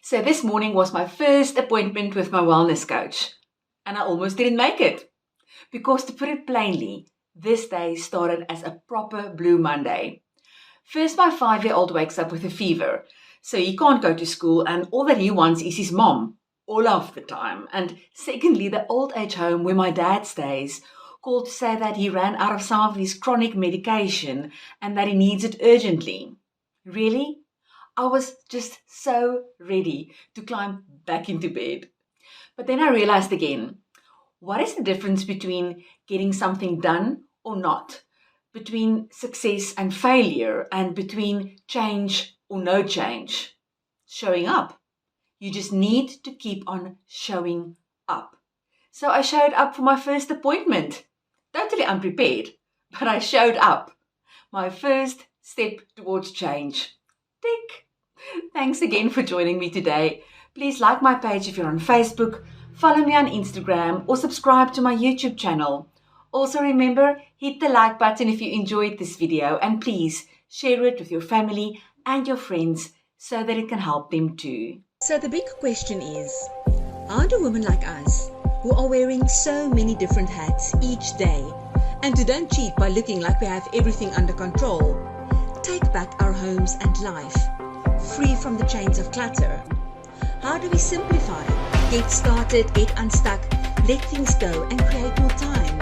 So this morning was my first appointment with my wellness coach, and I almost didn't make it. Because to put it plainly, this day started as a proper Blue Monday. First, my 5-year-old wakes up with a fever, so he can't go to school, and all that he wants is his mom, all of the time. And secondly, the old age home where my dad stays called to say that he ran out of some of his chronic medication and that he needs it urgently. Really? I was just so ready to climb back into bed. But then I realized again, what is the difference between getting something done or not? Between success and failure, and between change or no change? Showing up. You just need to keep on showing up. So I showed up for my first appointment. Totally unprepared, but I showed up. My first step towards change. Tick. Thanks again for joining me today. Please like my page if you're on Facebook, follow me on Instagram, or subscribe to my YouTube channel. Also remember, hit the like button if you enjoyed this video, and please share it with your family and your friends so that it can help them too. So the big question is, how do women like us, who are wearing so many different hats each day, and who don't cheat by looking like we have everything under control, take back our homes and life, free from the chains of clutter? How do we simplify, get started, get unstuck, let things go and create more time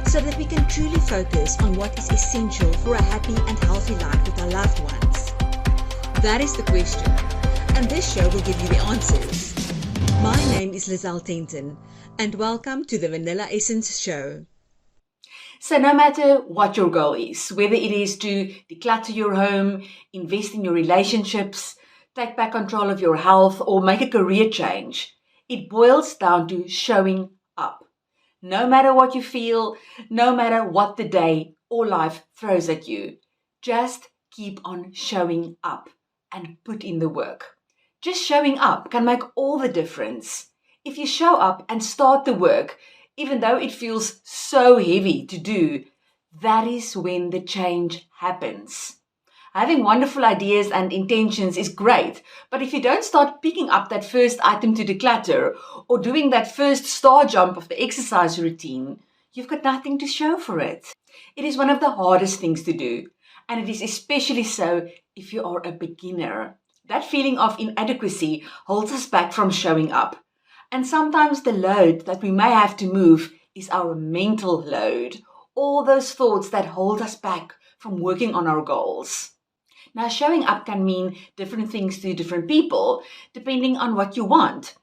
so that we can truly focus on what is essential for a happy and healthy life with our loved ones? That is the question, and this show will give you the answers. My name is Lizelle Tenton, and welcome to the Vanilla Essence Show. So no matter what your goal is, whether it is to declutter your home, invest in your relationships, take back control of your health, or make a career change, it boils down to showing up. No matter what you feel, no matter what the day or life throws at you, just keep on showing up and put in the work. Just showing up can make all the difference. If you show up and start the work, even though it feels so heavy to do, that is when the change happens. Having wonderful ideas and intentions is great, but if you don't start picking up that first item to declutter or doing that first star jump of the exercise routine, you've got nothing to show for it. It is one of the hardest things to do, and it is especially so if you are a beginner. That feeling of inadequacy holds us back from showing up. And sometimes the load that we may have to move is our mental load, all those thoughts that hold us back from working on our goals. Now, showing up can mean different things to different people, depending on what you want.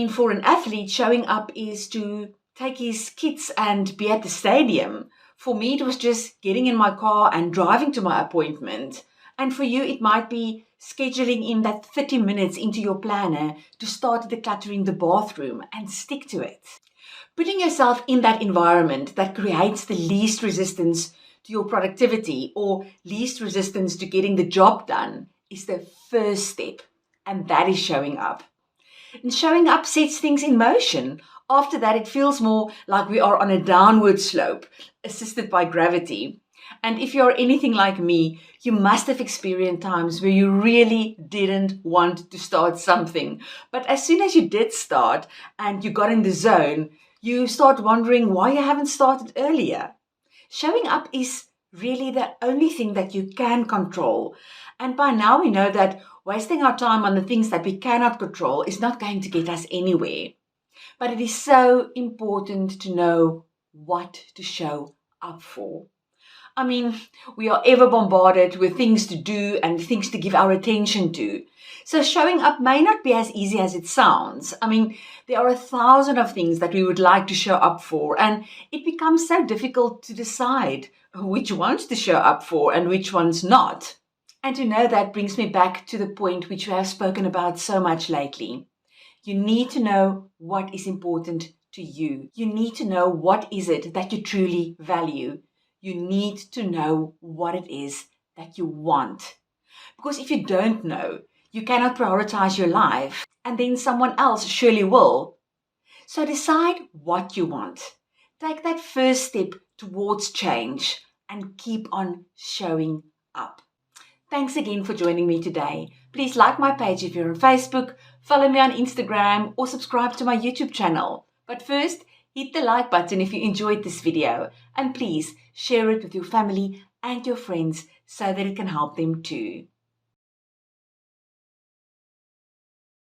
For an athlete, showing up is to take his kids and be at the stadium. For me, it was just getting in my car and driving to my appointment. And for you, it might be scheduling in that 30 minutes into your planner to start decluttering the bathroom and stick to it. Putting yourself in that environment that creates the least resistance to your productivity or least resistance to getting the job done is the first step, and that is showing up. And showing up sets things in motion. After that, it feels more like we are on a downward slope, assisted by gravity. And if you're anything like me, you must have experienced times where you really didn't want to start something. But as soon as you did start and you got in the zone, you start wondering why you haven't started earlier. Showing up is really the only thing that you can control. And by now we know that wasting our time on the things that we cannot control is not going to get us anywhere. But it is so important to know what to show up for. We are ever bombarded with things to do and things to give our attention to. So showing up may not be as easy as it sounds. There are 1,000 of things that we would like to show up for, and it becomes so difficult to decide which ones to show up for and which ones not. And to know that brings me back to the point which we have spoken about so much lately. You need to know what is important to you. You need to know what is it that you truly value. You need to know what it is that you want. Because if you don't know, you cannot prioritize your life, and then someone else surely will. So decide what you want. Take that first step towards change and keep on showing up. Thanks again for joining me today. Please like my page if you're on Facebook, follow me on Instagram, or subscribe to my YouTube channel. But first, hit the like button if you enjoyed this video, and please share it with your family and your friends so that it can help them too.